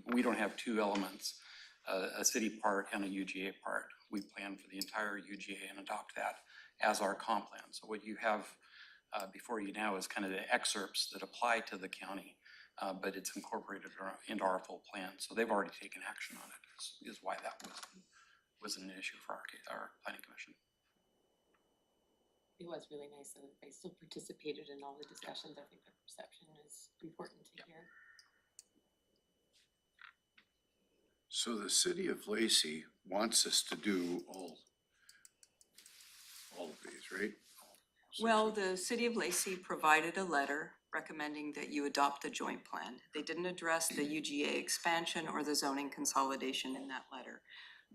We don't have two elements, a city part and a UGA part. We plan for the entire UGA and adopt that as our comp plan. So what you have before you now is kind of the excerpts that apply to the county, but it's incorporated into our full plan. So they've already taken action on it, is why that was an issue for our planning commission. It was really nice that they still participated in all the discussions. I think their perception is important to hear. So the city of Lacey wants us to do all of these, right? Well, the city of Lacey provided a letter recommending that you adopt the joint plan. They didn't address the UGA expansion or the zoning consolidation in that letter.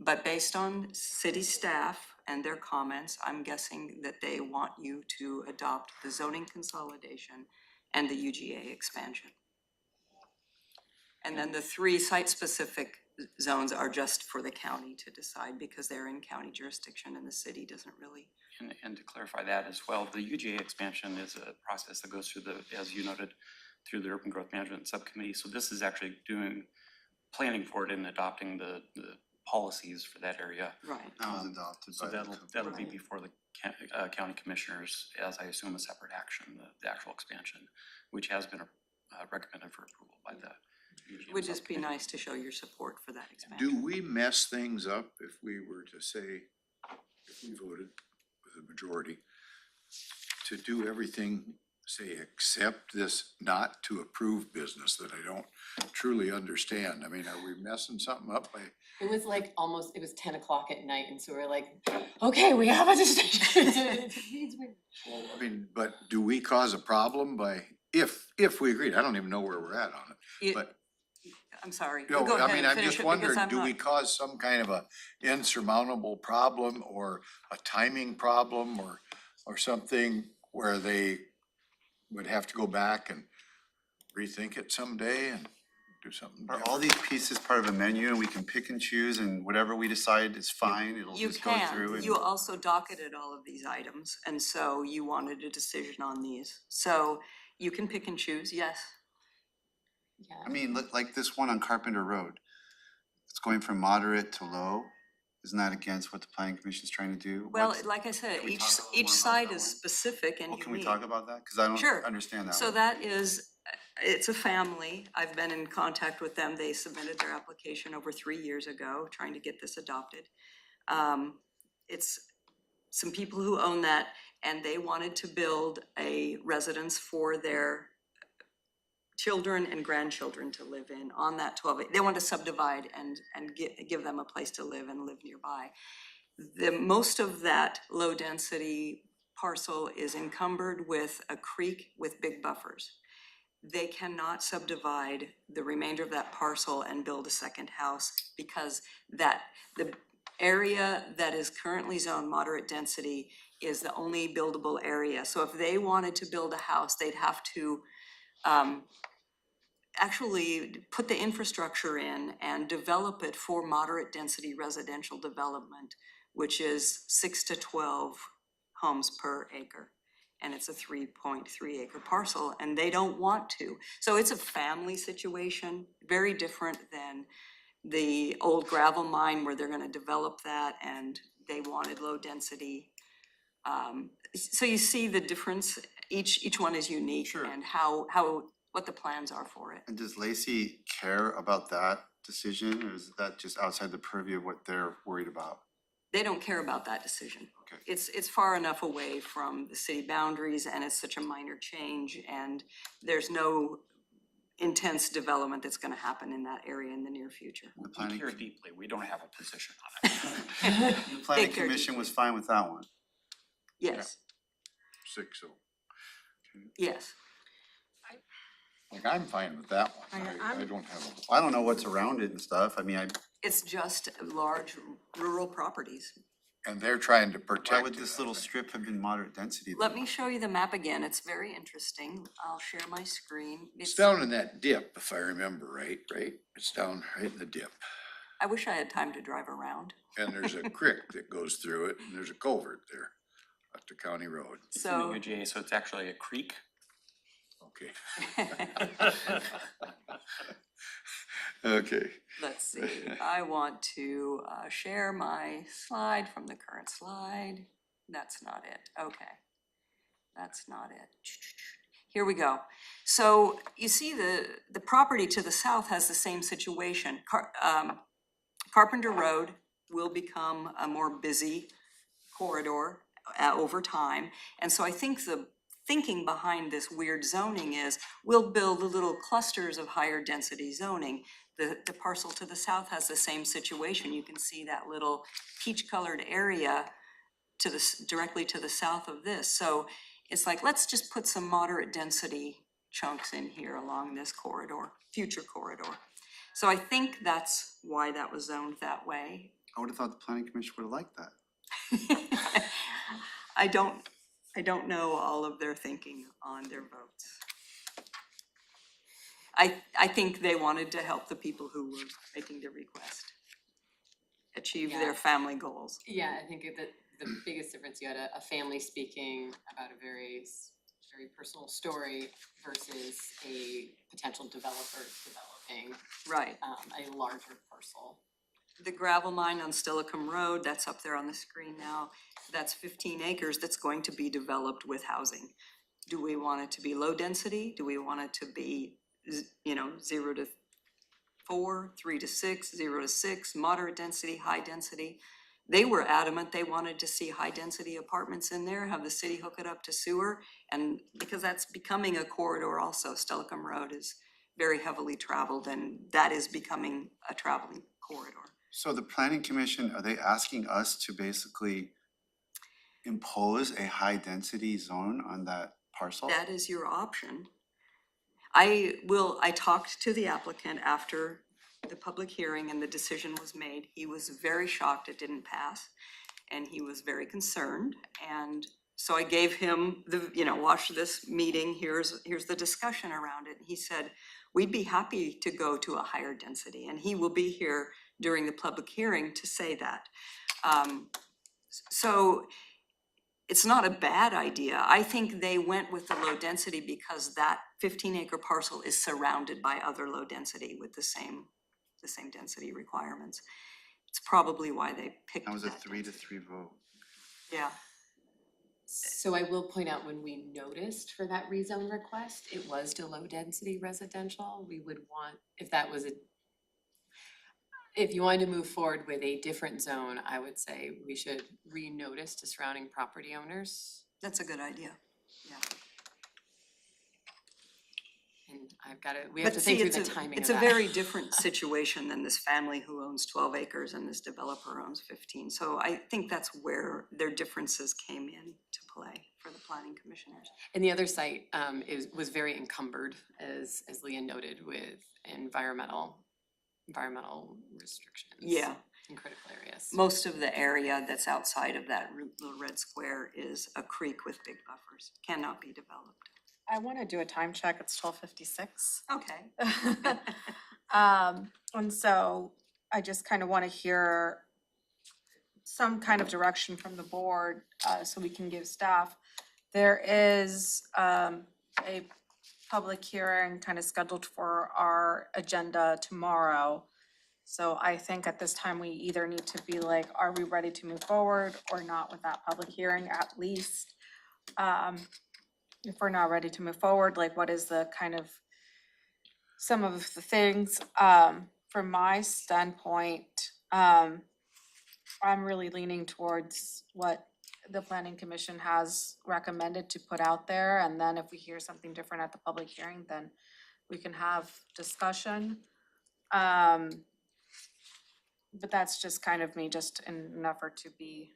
But based on city staff and their comments, I'm guessing that they want you to adopt the zoning consolidation and the UGA expansion. And then the 3 site-specific zones are just for the county to decide, because they're in county jurisdiction and the city doesn't really. And to clarify that as well, the UGA expansion is a process that goes through as you noted, through the Urban Growth Management Subcommittee. So this is actually planning for it and adopting the policies for that area. Right. That was adopted So by that'll be before the county commissioners, as I assume a separate action, the actual expansion, which has been recommended for approval by the UGA. Would just be nice to show your support for that expansion. Do we mess things up if we were to say, if we voted with a majority, to do everything, say, except this not to approve business that I don't truly understand? I mean, are we messing something up by? It was like it was 10 o'clock at night, and so we're like, okay, we have a decision. Well, I mean, but do we cause a problem by, if we agreed? I don't even know where we're at on it, but. I'm sorry. No, Go ahead I mean, and I'm finish just it, because wondering, I'm do not- we cause some kind of a insurmountable problem or a timing problem or something where they would have to go back and rethink it someday and do something Are different? all these pieces part of a menu and we can pick and choose and whatever we decide is fine, it'll You just go through can, and? you also docketed all of these items, and so you wanted a decision on these. So you can pick and choose, yes. Yeah. I mean, like this one on Carpenter Road, it's going from moderate to low. Isn't that against what the planning commission's trying to do? Well, What's- like I said, can we each talk a little more about site that is one? specific and Well, can we unique. talk about that? Cause I Sure. don't understand that So one. that is, it's a family. I've been in contact with them. They submitted their application over 3 years ago, trying to get this adopted. It's some people who own that, and they wanted to build a residence for their children and grandchildren to live in on that 12. They want to subdivide and give them a place to live and live nearby. Most of that low density parcel is encumbered with a creek with big buffers. They cannot subdivide the remainder of that parcel and build a second house, because the area that is currently zoned moderate density is the only buildable area. So if they wanted to build a house, they'd have to actually put the infrastructure in and develop it for moderate density residential development, which is 6 to 12 homes per acre. And it's a 3.3 acre parcel, and they don't want to. So it's a family situation, very different than the old gravel mine where they're gonna develop that and they wanted low density. So you see the difference, each one is unique. Sure. And what the plans are for it. And does Lacey care about that decision, or is that just outside the purview of what they're worried about? They don't care about that decision. Okay. It's far enough away from the city boundaries, and it's such a minor change, and there's no intense development that's gonna happen in that area in the near future. The We planning, care deeply, we don't have a position on it. the planning Take care, commission DJ. was fine with that one. Yes, 6-0. yes. Like, I'm fine with that one. I I'm- don't have a. I don't know what's around it and stuff. I mean, It's just large rural properties. And they're trying to why protect would it, this I little think. strip have been moderate density? Let me show you the map again. It's very interesting. I'll share my screen. It's down in that dip, if I remember right? It's down right in the dip. I wish I had time to drive around. And there's a creek that goes through it, and there's a culvert there up to County Road. So, So it's actually a creek? Okay. Okay. let's see. I want to share my slide from the current slide. That's not it. Okay. That's not it. Here we go. So you see the property to the south has the same situation. Carpenter Road will become a more busy corridor over time. And so I think the thinking behind this weird zoning is we'll build little clusters of higher density zoning. The parcel to the south has the same situation. You can see that little peach colored area to the, directly to the south of this. So it's like, let's just put some moderate density chunks in here along this corridor, future corridor. So I think that's why that was zoned that way. I would have thought the planning commission would have liked that. I don't know all of their thinking on their votes. I think they wanted to help the people who were making the request achieve their Yeah. family goals. Yeah, I think that the biggest difference, you had a family speaking about a very personal story versus a potential developer developing Right. a larger parcel. The gravel mine on Stillicum Road, that's up there on the screen now, that's 15 acres that's going to be developed with housing. Do we want it to be low density? Do we want it to be, 0 to 4, 3 to 6, 0 to 6, moderate density, high density? They were adamant they wanted to see high density apartments in there, have the city hook it up to sewer, and because that's becoming a corridor also. Stillicum Road is very heavily traveled, and that is becoming a traveling corridor. So the planning commission, are they asking us to basically impose a high density zone on that parcel? That is your option. I talked to the applicant after the public hearing and the decision was made. He was very shocked it didn't pass, and he was very concerned. And so I gave him watch this meeting, here's the discussion around it. He said, we'd be happy to go to a higher density, and he will be here during the public hearing to say that. So it's not a bad idea. I think they went with the low density because that 15-acre parcel is surrounded by other low density with the same density requirements. It's probably why they picked That was a that 3 to density. 3 vote. Yeah, So I will point out, when we noticed for that rezone request, it was to low density residential. We would want, if you wanted to move forward with a different zone, I would say we should re-notice to surrounding property owners. that's a good idea, yeah. And we have But to see, think through the timing of it's a that. very different situation than this family who owns 12 acres and this developer owns 15. So I think that's where their differences came in to play for the planning commissioners. And the other site was very encumbered, as Leah noted, with environmental restrictions. Yeah. In critical areas. Most of the area that's outside of that little red square is a creek with big buffers, cannot be developed. I want to do a time check. It's 12:56. Okay. And so I just kind of want to hear some kind of direction from the board, so we can give staff. There is, a public hearing kind of scheduled for our agenda tomorrow. So I think at this time, we either need to be like, are we ready to move forward or not with that public hearing at least? If we're not ready to move forward, like what is the kind of, some of the things, from my standpoint, I'm really leaning towards what the planning commission has recommended to put out there, and then if we hear something different at the public hearing, then we can have discussion. But that's just kind of me, just in an effort to be,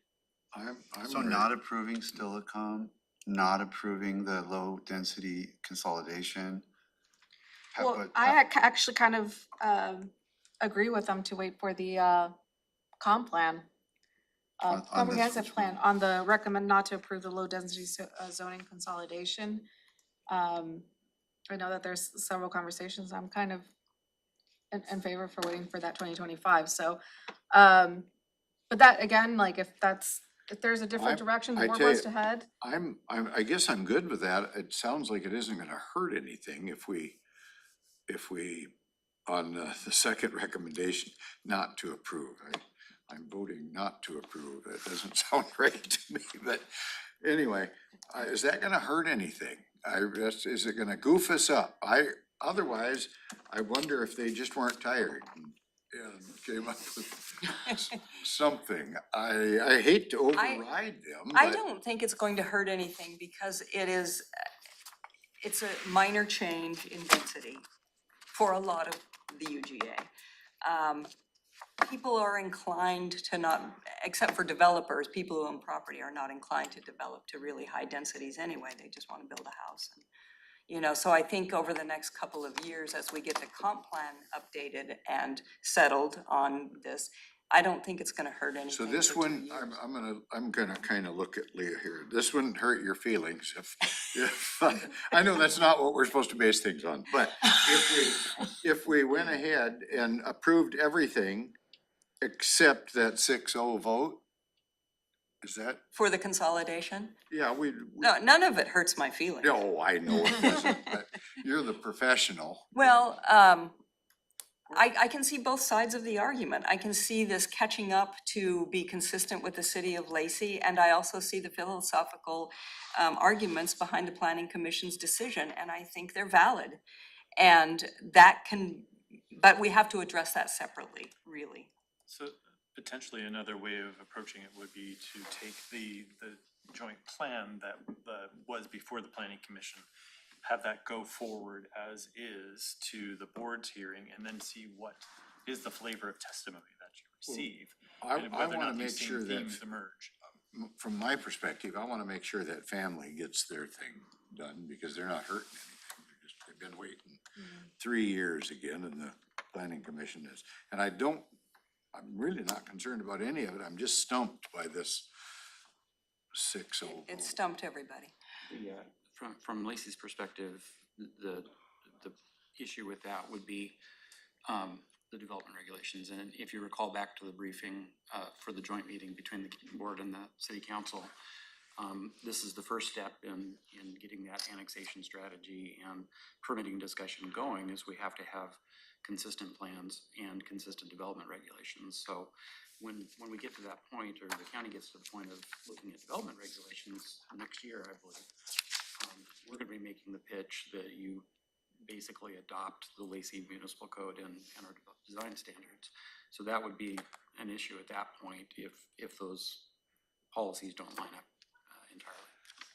I'm So ready. not approving Stillicon, not approving the low density consolidation. well, But I actually kind of, agree with them to wait for the, comp plan. On this Comprehensive which plan one? on the recommend not to approve the low density zoning consolidation. I know that there's several conversations, I'm kind of in favor for waiting for that 2025, so, but that, again, like, if there's a different direction the I board tell wants you, to head, I guess I'm good with that. It sounds like it isn't gonna hurt anything if we, on the second recommendation, not to approve. I'm voting not to approve. That doesn't sound right to me, but anyway, is that gonna hurt anything? Is it gonna goof us up? Otherwise, I wonder if they just weren't tired and came up with something. I hate to override them, I but don't think it's going to hurt anything because it's a minor change in density for a lot of the UGA. People are inclined to not, except for developers, people who own property are not inclined to develop to really high densities anyway. They just want to build a house. And, you know, so I think over the next couple of years, as we get the comp plan updated and settled on this, I don't think it's gonna hurt anything so this for 2 one, years. I'm gonna kind of look at Leah here. This wouldn't hurt your feelings if, I know that's not what we're supposed to base things on, but if we went ahead and approved everything except that 6-0 vote, is that, For the consolidation? yeah, No, none of it hurts my feelings. no, I know it doesn't, but you're the professional. Well, I can see both sides of the argument. I can see this catching up to be consistent with the city of Lacey, and I also see the philosophical arguments behind the planning commission's decision, and I think they're valid. And that can, but we have to address that separately, really. So potentially another way of approaching it would be to take the joint plan that was before the planning commission, have that go forward as is to the board's hearing, and then see what is the flavor of testimony that you receive. And I whether or wanna not make these sure same that, themes emerge. from my perspective, I wanna make sure that family gets their thing done, because they're not hurting anything. They've been waiting 3 years again, and the planning commission is, and I'm really not concerned about any of it. I'm just stumped by this 6-0 It vote. stumped everybody. From Lacey's perspective, the issue with that would be the development regulations. And if you recall back to the briefing for the joint meeting between the board and the city council, this is the first step in getting that annexation strategy and permitting discussion going, is we have to have consistent plans and consistent development regulations. So when we get to that point, or the county gets to the point of looking at development regulations next year, I believe, we're gonna be making the pitch that you basically adopt the Lacey Municipal Code and our design standards. So that would be an issue at that point if those policies don't line up entirely.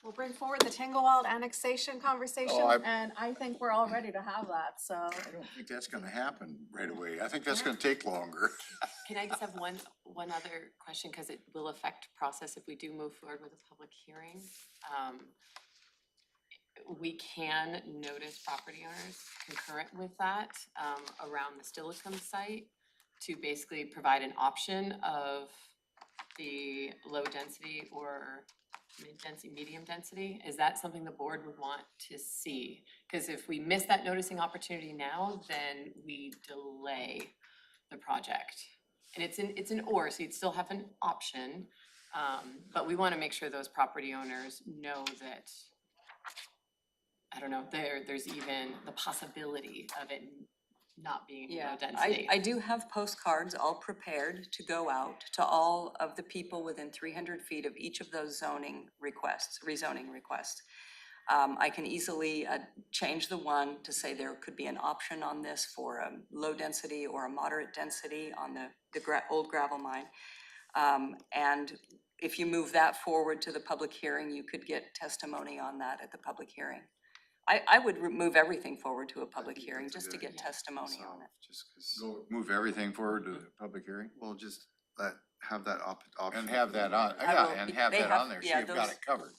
we'll bring forward the Tanglewald annexation conversation, I- and I think we're all ready to have that, so. I don't think that's gonna happen right away. I think that's gonna take longer. Can I just have one other question, because it will affect process if we do move forward with a public hearing? We can notice property owners concurrent with that, around the Stillicum site, to basically provide an option of the low density or mid-density, medium density. Is that something the board would want to see? Because if we miss that noticing opportunity now, then we delay the project. And it's an or, so you'd still have an option, but we want to make sure those property owners know that, I don't know, there's even the possibility of it not being low density. I do have postcards all prepared to go out to all of the people within 300 feet of each of those zoning requests, rezoning requests. I can easily change the one to say there could be an option on this for a low density or a moderate density on the old gravel mine. And if you move that forward to the public hearing, you could get testimony on that at the public hearing. I would move everything forward to a public think hearing that's a just to good get idea. testimony on So, it. just 'cause, Move everything forward to the public hearing? well, just have that option. And have that on, I yeah, will- and have they that have- on there, so yeah, you've got those- it covered.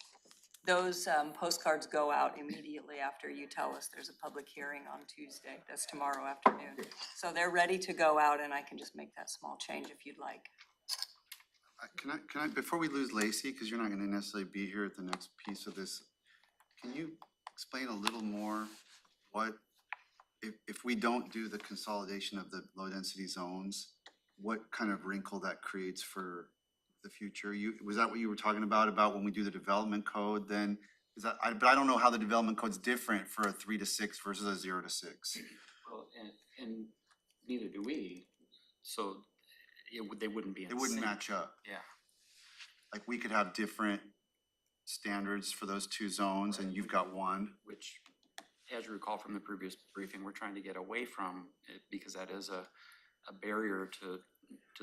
Those postcards go out immediately after you tell us there's a public hearing on Tuesday. That's tomorrow afternoon. So they're ready to go out and I can just make that small change if you'd like. Can I, before we lose Lacey, because you're not gonna necessarily be here at the next piece of this, can you explain a little more what, if we don't do the consolidation of the low-density zones, what kind of wrinkle that creates for the future? Was that what you were talking about when we do the development code then? Is that, but I don't know how the development code's different for a 3 to 6 versus a 0 to 6. Well, and neither do we, so they wouldn't be in It wouldn't sync. match up. Yeah. Like, we could have different standards for those two zones and you've got one. Which, as you recall from the previous briefing, we're trying to get away from it because that is a barrier to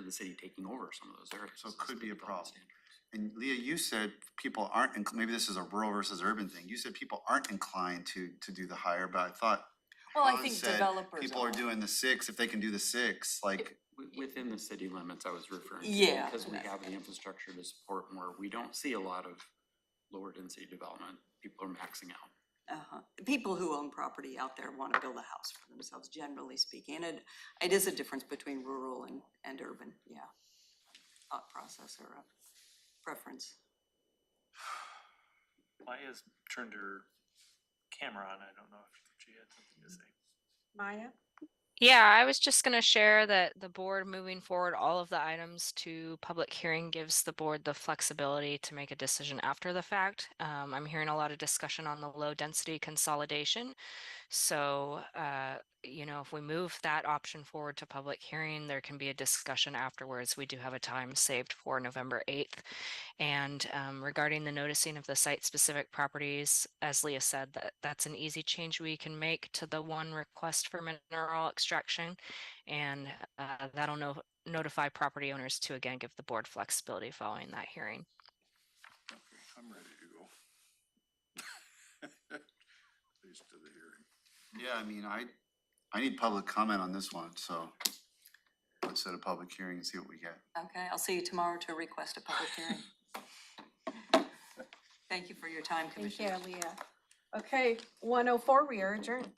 the city taking over some of those areas. So it is could the be a development problem. standards. And Leah, you said people aren't, maybe this is a rural versus urban thing. You said people aren't inclined to do the higher, but I thought Well, I Ron think said developers people are doing the 6, if they can do the 6, like, Within the city limits, I was referring to. Yeah. Because we have the infrastructure to support more. We don't see a lot of lower density development. People are maxing out. People who own property out there want to build a house for themselves, generally speaking. And it is a difference between rural and urban, yeah. Thought process or a preference. Maya's turned her camera on. I don't know if she had something to say. Maya? Yeah, I was just going to share that the board moving forward, all of the items to public hearing gives the board the flexibility to make a decision after the fact. I'm hearing a lot of discussion on the low density consolidation. So, if we move that option forward to public hearing, there can be a discussion afterwards. We do have a time saved for November 8th. And regarding the noticing of the site-specific properties, as Leah said, that's an easy change we can make to the one request for mineral extraction. And that'll notify property owners to, again, give the board flexibility following that hearing. Okay, I'm ready to go. At least to the hearing. yeah, I mean, I need public comment on this one, so let's set a public hearing and see what we get. Okay, I'll see you tomorrow to request a public hearing. Thank you for your time, Thank Commissioner. you, Leah. Okay, 1:04, we are adjourned.